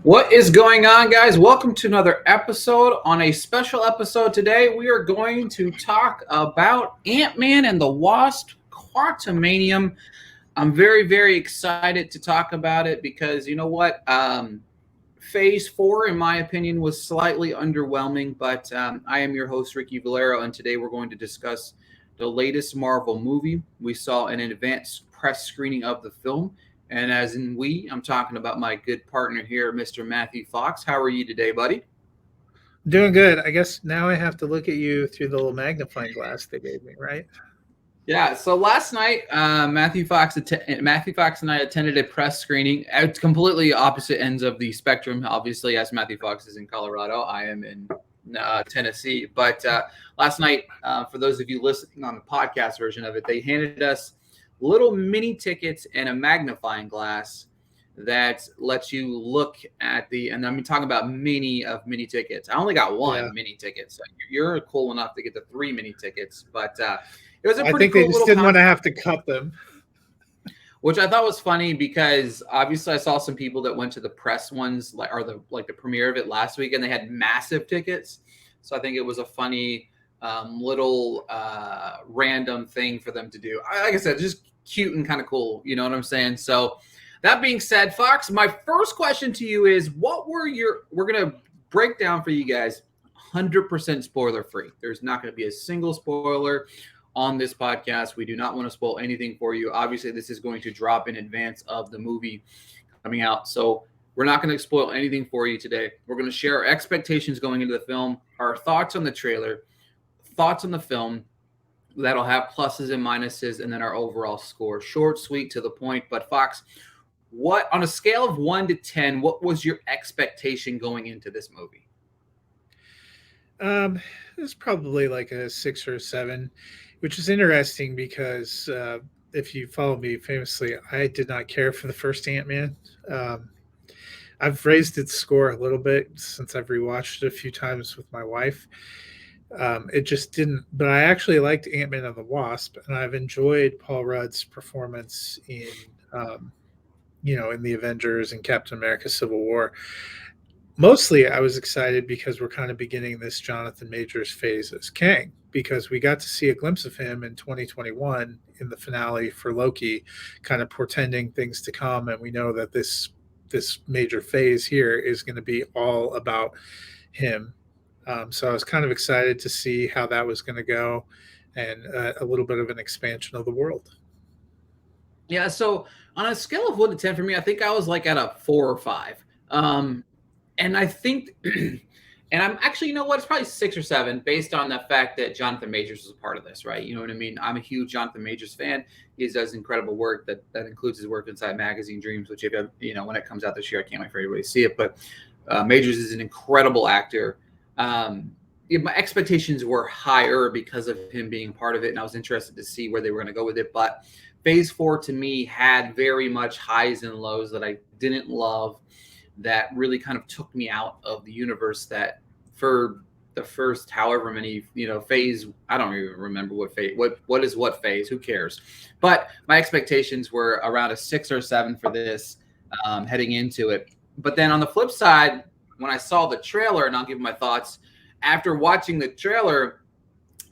What is going on, guys? Welcome to another episode. On a special episode today, we are going to talk about Ant-Man and the Wasp Quantumania. I'm very, very excited to talk about it because you know what? Phase 4, in my opinion, was slightly underwhelming, but I am your host, Ricky Valero, and today we're going to discuss the latest Marvel movie. We saw an advanced press screening of the film. And as in I'm talking about my good partner here, Mr. Matthew Fox. How are you today, buddy? Doing good. I guess now I have to look at you through the little magnifying glass they gave me, right? Yeah. So last night, Matthew Fox and I attended a press screening at completely opposite ends of the spectrum. Obviously, as Matthew Fox is in Colorado, I am in Tennessee. But last night, for those of you listening on the podcast version of it, they handed us little mini tickets and a magnifying glass that lets you look at and I'm talking about mini tickets. I only got one mini ticket, so you're cool enough to get the 3 mini tickets, but it was a pretty cool. They just didn't want to have to cut them, which I thought was funny because obviously I saw some people that went to the press ones, the premiere of it last week, and they had massive tickets. So I think it was a funny little random thing for them to do. Like I said, just cute and kind of cool. You know what I'm saying? So that being said, Fox, my first question to you is, we're going to break down for you guys 100% spoiler free. There's not going to be a single spoiler on this podcast. We do not want to spoil anything for you. Obviously, this is going to drop in advance of the movie coming out. So we're not going to spoil anything for you today. We're going to share our expectations going into the film, our thoughts on the trailer, thoughts on the film that'll have pluses and minuses, and then our overall score. Short, sweet, to the point. But Fox, what on a scale of 1 to 10, what was your expectation going into this movie? It's probably like a 6 or a 7, which is interesting because if you follow me famously, I did not care for the first Ant-Man. I've raised its score a little bit since I've rewatched it a few times with my wife. It just didn't, but I actually liked Ant-Man and the Wasp, and I've enjoyed Paul Rudd's performance in in the Avengers and Captain America Civil War. Mostly I was excited because we're kind of beginning this Jonathan Majors phase as Kang, because we got to see a glimpse of him in 2021 in the finale for Loki, kind of portending things to come, and we know that this major phase here is going to be all about him. So I was kind of excited to see how that was going to go, and a little bit of an expansion of the world. Yeah, so on a scale of 1 to 10 for me, I think I was like at a 4 or 5. And I think, and I'm actually, you know what, it's probably 6 or 7 based on the fact that Jonathan Majors was a part of this, right? You know what I mean? I'm a huge Jonathan Majors fan. He does incredible work that includes his work inside Magazine Dreams, which, when it comes out this year, I can't wait for everybody to see it. But Majors is an incredible actor. My expectations were higher because of him being part of it, and I was interested to see where they were going to go with it. But Phase 4 to me had very much highs and lows that I didn't love, that really kind of took me out of the universe. That for the first however many phase, I don't even remember what phase, what is what phase, who cares? But my expectations were around a 6 or 7 for this heading into it. But then on the flip side, when I saw the trailer, and I'll give my thoughts after watching the trailer,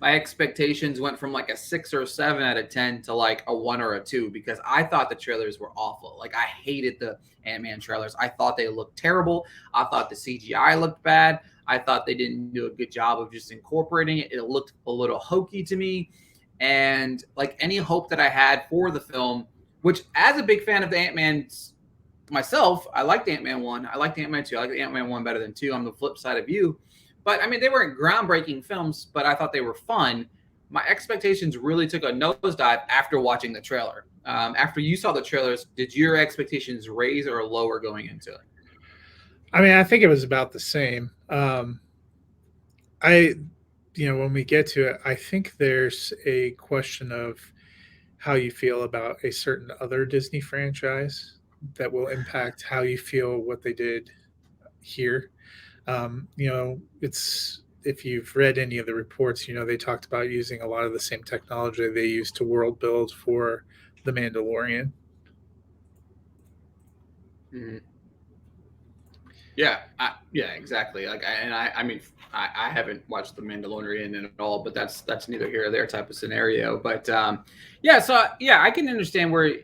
my expectations went from like a 6 or 7 out of 10 to like a 1 or a 2, because I thought the trailers were awful. Like, I hated the Ant-Man trailers. I thought they looked terrible. I thought the CGI looked bad. I thought they didn't do a good job of just incorporating it. It looked a little hokey to me. And like any hope that I had for the film, which as a big fan of the Ant-Man myself, I liked Ant-Man 1. I liked Ant-Man 2. I like Ant-Man 1 better than 2. I'm the flip side of you. But, I mean, they weren't groundbreaking films, but I thought they were fun. My expectations really took a nosedive after watching the trailer. After you saw the trailers, did your expectations raise or lower going into it? I mean, I think it was about the same. When we get to it, I think there's a question of how you feel about a certain other Disney franchise that will impact how you feel what they did here. It's, if you've read any of the reports, they talked about using a lot of the same technology they used to world build for The Mandalorian. Mm-hmm. Yeah, exactly. I mean, I haven't watched The Mandalorian at all, but that's neither here or there type of scenario. But yeah, so yeah, I can understand where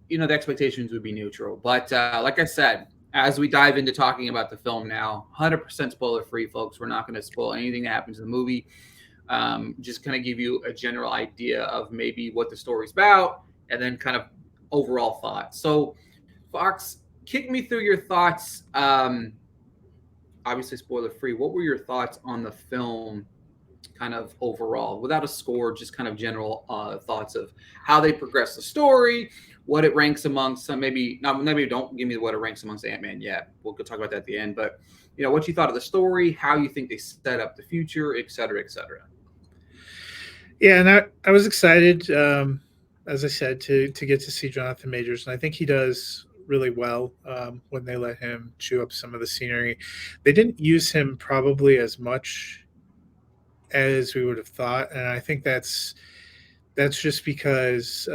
the expectations would be neutral. But like I said, as we dive into talking about the film now, 100% spoiler free, folks. We're not going to spoil anything that happens in the movie. Just kind of give you a general idea of maybe what the story's about, and then kind of overall thoughts. So, Fox, kick me through your thoughts. Obviously spoiler free. What were your thoughts on the film, kind of overall, without a score, just kind of general thoughts of how they progress the story, what it ranks amongst some, maybe not, maybe don't give me what it ranks amongst Ant-Man yet. We'll talk about that at the end, but what you thought of the story, how you think they set up the future, et cetera, et cetera. Yeah, and I was excited, as I said, to get to see Jonathan Majors, and I think he does really well when they let him chew up some of the scenery. They didn't use him probably as much as we would have thought, and I think that's just because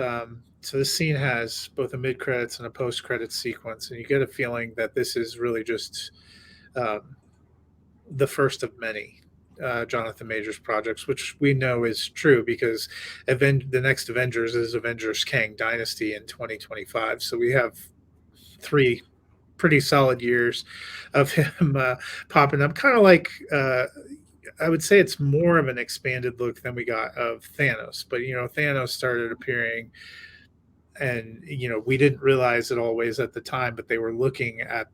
so this scene has both a mid credits and a post credits sequence, and you get a feeling that this is really just um, the first of many Jonathan Majors projects, which we know is true because the next Avengers is Avengers Kang Dynasty in 2025. So we have three pretty solid years of him popping up, kind of like I would say it's more of an expanded look than we got of Thanos. But Thanos started appearing, and we didn't realize it always at the time, but they were looking at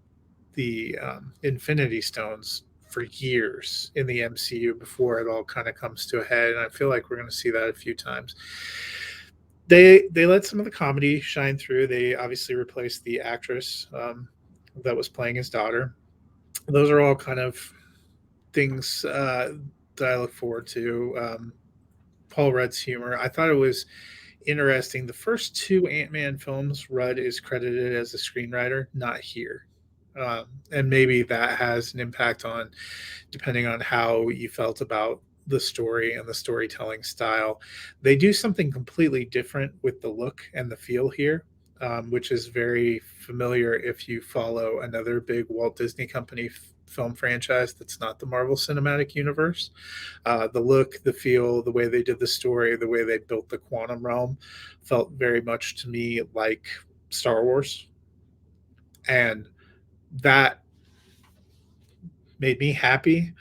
the Infinity Stones for years in the MCU before it all kind of comes to a head, and I feel like we're going to see that a few times. They let some of the comedy shine through. They obviously replaced the actress that was playing his daughter. Those are all kind of things that I look forward to. Paul Rudd's humor, I thought it was interesting. The first two Ant-Man films, Rudd is credited as a screenwriter, not here. And maybe that has an impact on, depending on how you felt about the story and the storytelling style. They do something completely different with the look and the feel here, which is very familiar if you follow another big Walt Disney Company film franchise that's not the Marvel Cinematic Universe. The look, the feel, the way they did the story, the way they built the quantum realm felt very much to me like Star Wars. And that made me happy.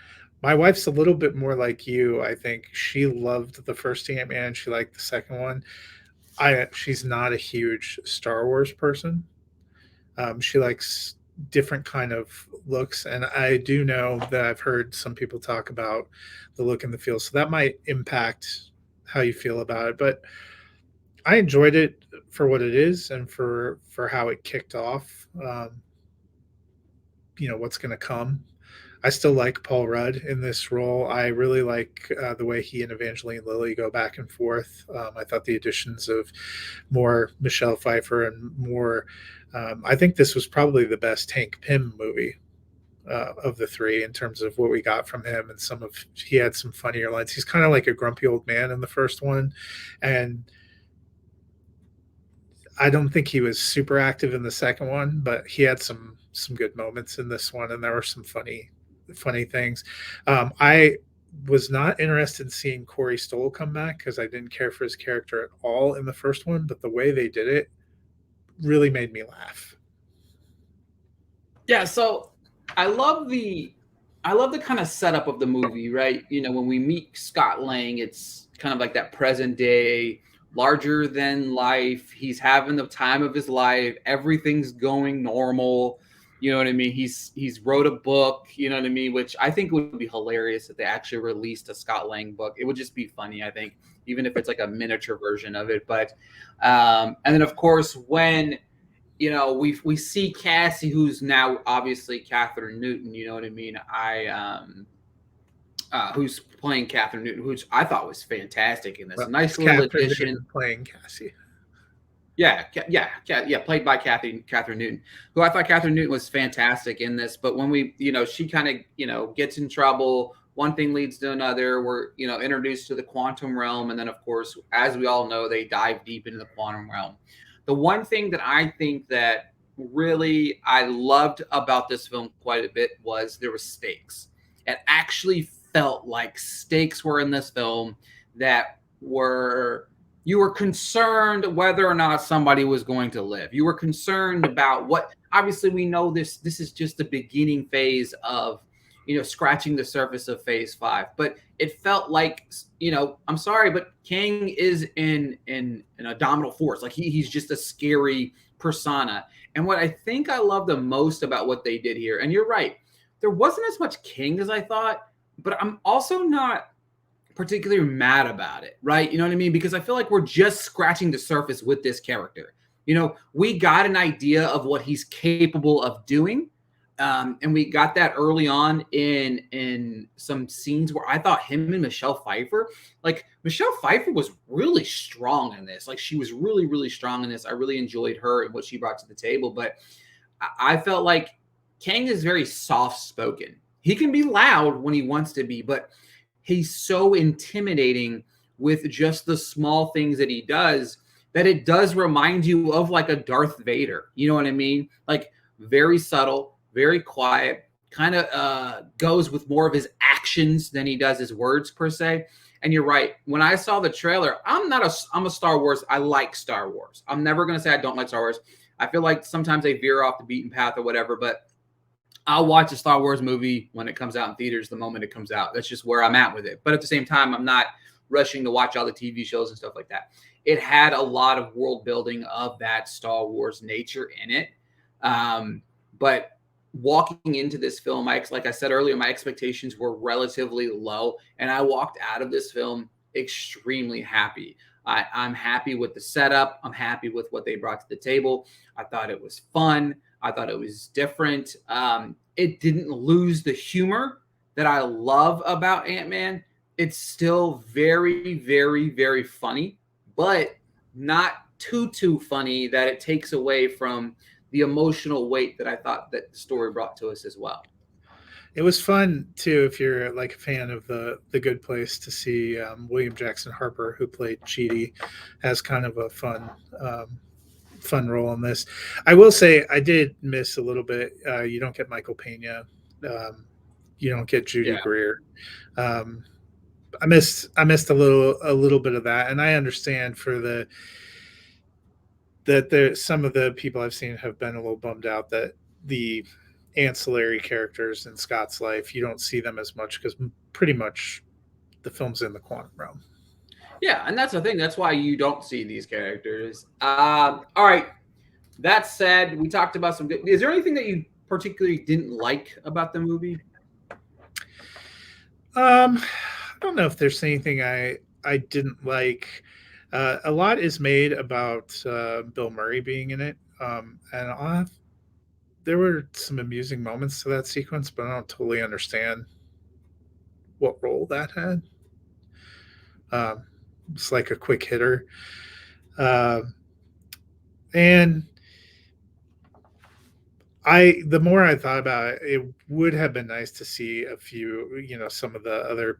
My wife's a little bit more like you. I think she loved the first Ant-Man. She liked the second one. She's not a huge Star Wars person. She likes different kind of looks, and I do know that I've heard some people talk about the look and the feel, so that might impact how you feel about it. But I enjoyed it for what it is and for how it kicked off. What's going to come. I still like Paul Rudd in this role. I really like the way he and Evangeline Lilly go back and forth. I thought the additions of more Michelle Pfeiffer and more. I think this was probably the best Hank Pym movie of the three in terms of what we got from him, and he had some funnier lines. He's kind of like a grumpy old man in the first one, and I don't think he was super active in the second one, but he had some good moments in this one, and there were some funny things. I was not interested in seeing Corey Stoll come back because I didn't care for his character at all in the first one, but the way they did it really made me laugh. Yeah, so I love the I love the kind of setup of the movie, right? When we meet Scott Lang, it's kind of like that present day, larger than life. He's having the time of his life. Everything's going normal. You know what I mean? He's wrote a book, you know what I mean, which I think would be hilarious if they actually released a Scott Lang book. It would just be funny, I think, even if it's like a miniature version of it. But and then of course when we see Cassie, who's now obviously Catherine Newton. You know what I mean? Who's playing Catherine Newton, which I thought was fantastic in this. Well, Nice it's little Catherine addition. Newton playing Cassie. Yeah, played by Catherine Newton, who I thought Catherine Newton was fantastic in this. But when she kind of, gets in trouble, one thing leads to another. We're, introduced to the quantum realm. And then, of course, as we all know, they dive deep into the quantum realm. The one thing that I think that really I loved about this film quite a bit was there were stakes. It actually felt like stakes were in this film that were you were concerned whether or not somebody was going to live. You were concerned about what obviously we know this is just the beginning phase of scratching the surface of phase 5, but it felt like I'm sorry, but Kang is in an abdominal force. Like he's just a scary persona. And what I think I love the most about what they did here, and you're right, there wasn't as much King as I thought, but I'm also not particularly mad about it, right? You know what I mean? Because I feel like we're just scratching the surface with this character. We got an idea of what he's capable of doing. And we got that early on in some scenes where I thought him and Michelle Pfeiffer, like Michelle Pfeiffer was really strong in this. Like she was really, really strong in this. I really enjoyed her and what she brought to the table. But I felt like Kang is very soft spoken. He can be loud when he wants to be, but he's so intimidating with just the small things that he does that it does remind you of like a Darth Vader. You know what I mean? Like very subtle, very quiet, kind of goes with more of his actions than he does his words per se. And you're right. When I saw the trailer, I'm a Star Wars. I like Star Wars. I'm never going to say I don't like Star Wars. I feel like sometimes they veer off the beaten path or whatever, but I'll watch a Star Wars movie when it comes out in theaters the moment it comes out. That's just where I'm at with it. But at the same time, I'm not rushing to watch all the TV shows and stuff like that. It had a lot of world building of that Star Wars nature in it. But walking into this film, like I said earlier, my expectations were relatively low, and I walked out of this film extremely happy. I'm happy with the setup. I'm happy with what they brought to the table. I thought it was fun. I thought it was different. It didn't lose the humor that I love about Ant-Man. It's still very, very, very funny, but not too funny that it takes away from the emotional weight that I thought that the story brought to us as well. It was fun too, if you're like a fan of the Good Place, to see William Jackson Harper, who played Chidi, as kind of a fun role in this. I will say I did miss a little bit. You don't get Michael Pena, you don't get Judy Greer. I missed a little bit of that, and I understand that some of the people I've seen have been a little bummed out that the ancillary characters in Scott's life, you don't see them as much because pretty much the film's in the quantum realm. Yeah, and that's the thing. That's why you don't see these characters. All right. That said, we talked about some good. Is there anything that you particularly didn't like about the movie? I don't know if there's anything I didn't like. A lot is made about Bill Murray being in it, and there were some amusing moments to that sequence, but I don't totally understand what role that had. It's like a quick hitter, and the more I thought about it, it would have been nice to see a few, some of the other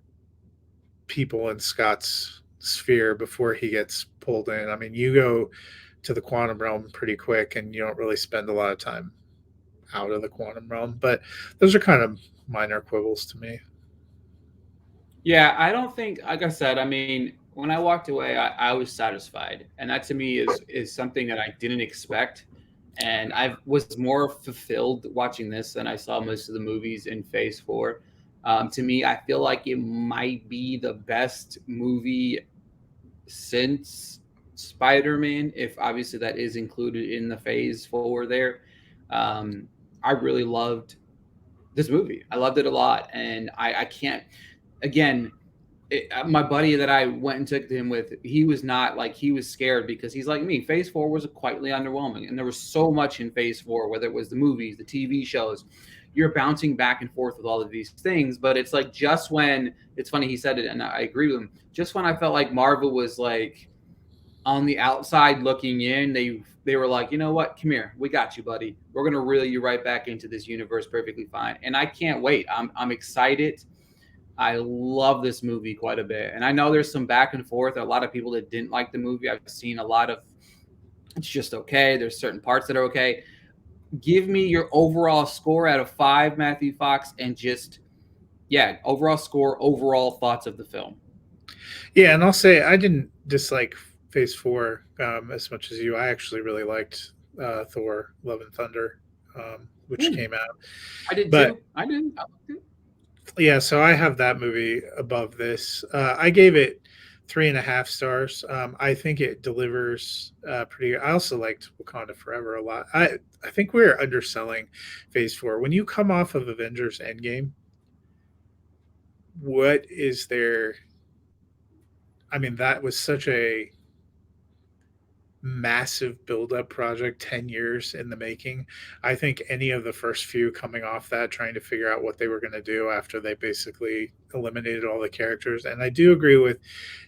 people in Scott's sphere before he gets pulled in. I mean, you go to the quantum realm pretty quick and you don't really spend a lot of time out of the quantum realm, but those are kind of minor quibbles to me. Yeah, I don't think, like I said, I mean, when I walked away, I was satisfied. And that to me is something that I didn't expect. And I was more fulfilled watching this than I saw most of the movies in Phase 4. To me, I feel like it might be the best movie since Spider-Man, if obviously that is included in the Phase 4 there. I really loved this movie. I loved it a lot. And I can't, again, my buddy that I went and took him with, he was not like, he was scared because he's like me. Phase 4 was quietly underwhelming, and there was so much in Phase 4, whether it was the movies, the TV shows, you're bouncing back and forth with all of these things. But it's like, just when, it's funny he said it, and I agree with him, just when I felt like Marvel was like on the outside looking in, they were like, you know what, come here, we got you, buddy, we're gonna reel you right back into this universe perfectly fine. And I can't wait. I'm excited. I love this movie quite a bit. And I know there's some back and forth. A lot of people that didn't like the movie. I've seen a lot of, it's just okay. There's certain parts that are okay. give me your overall score out of 5, Matthew Fox, and just overall score, overall thoughts of the film. Yeah, and I'll say I didn't dislike Phase Four as much as you. I actually really liked Thor: Love and Thunder, which came out. I did But too. I did. I liked it. yeah, so I have that movie above this. I gave it 3.5 stars. I think it delivers pretty. I also liked Wakanda Forever a lot. I think we're underselling Phase Four. When you come off of Avengers Endgame, what is there? I mean, that was such a massive build-up project, 10 years in the making. I think any of the first few coming off that, trying to figure out what they were going to do after they basically eliminated all the characters. And I do agree with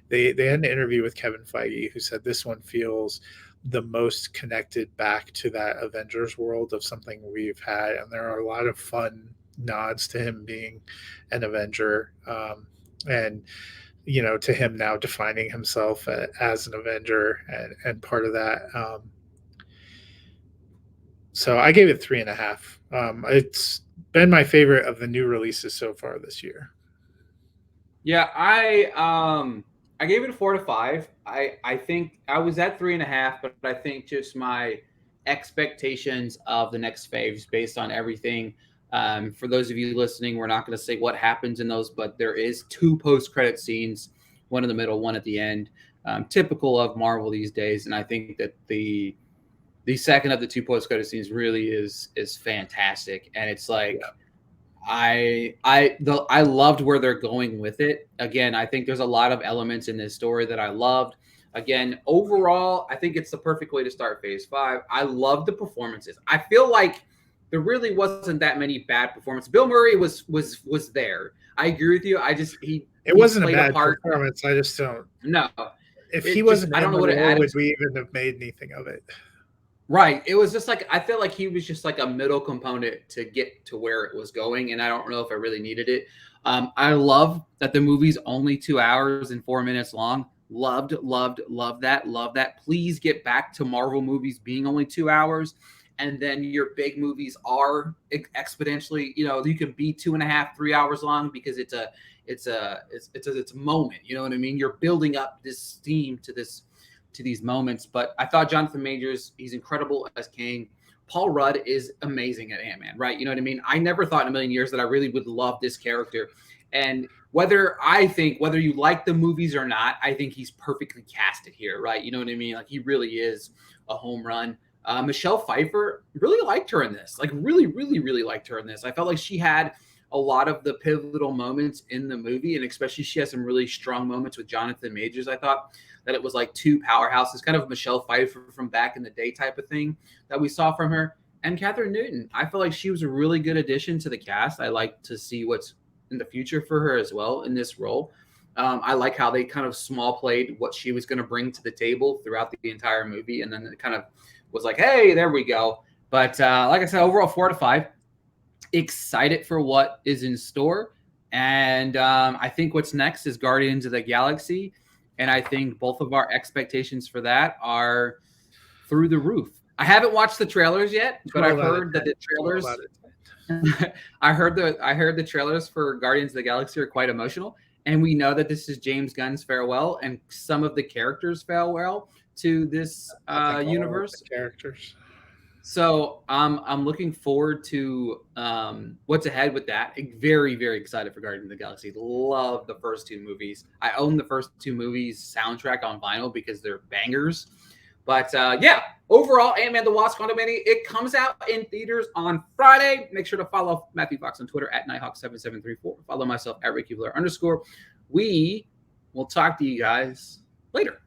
they had an interview with Kevin Feige who said this one feels the most connected back to that Avengers world of something we've had, and there are a lot of fun nods to him being an Avenger, and to him now defining himself as an Avenger and part of that. So I gave it 3.5. It's been my favorite of the new releases so far this year. Yeah, I gave it a 4 to 5. I think I was at 3.5, but I think just my expectations of the next phase based on everything. For those of you listening, we're not going to say what happens in those, but there is 2 post-credit scenes, one in the middle, one at the end, typical of Marvel these days. And I think that the second of the 2 post-credit scenes really is fantastic, and it's like. Yeah. I loved where they're going with it. Again, I think there's a lot of elements in this story that I loved. Again, overall, I think it's the perfect way to start Phase 5. I love the performances. I feel like there really wasn't that many bad performances. Bill Murray was there. I agree with you. It wasn't a bad performance. I just don't. No, if he wasn't, I don't know what it added. Would we even have made anything of it? Right. It was just like, I feel like he was just like a middle component to get to where it was going. And I don't know if I really needed it. I love that the movie's only 2 hours and 4 minutes long. Loved that. Please get back to Marvel movies being only 2 hours. And then your big movies are exponentially, you can be 2.5, 3 hours long because it's a moment. You know what I mean? You're building up this steam to these moments. But I thought Jonathan Majors, he's incredible as Kang. Paul Rudd is amazing at Ant-Man, right? You know what I mean? I never thought in a million years that I really would love this character. And whether you like the movies or not, I think he's perfectly casted here, right? You know what I mean? Like, he really is a home run. Michelle Pfeiffer, really liked her in this. Like, really, really, really liked her in this. I felt like she had a lot of the pivotal moments in the movie, and especially she has some really strong moments with Jonathan Majors. I thought that it was like 2 powerhouses, kind of Michelle Pfeiffer from back in the day type of thing that we saw from her. And Catherine Newton, I feel like she was a really good addition to the cast. I like to see what's in the future for her as well in this role. I like how they kind of small played what she was going to bring to the table throughout the entire movie. And then it kind of was like, hey, there we go. But like I said, overall 4 to 5. Excited for what is in store. And I think what's next is Guardians of the Galaxy. And I think both of our expectations for that are through the roof. I haven't watched the trailers yet, but I've heard that the trailers I heard the trailers for Guardians of the Galaxy are quite emotional. And we know that this is James Gunn's farewell, and some of the characters farewell to this universe. Characters. So I'm looking forward to what's ahead with that. Very, very excited for Guardians of the Galaxy. Love the first 2 movies. I own the first 2 movies soundtrack on vinyl because they're bangers. But overall, Ant-Man the Wasp Quantumania, it comes out in theaters on Friday. Make sure to follow Matthew Fox on Twitter at Nighthawk7734. Follow myself at Ricky Blair _. We will talk to you guys later.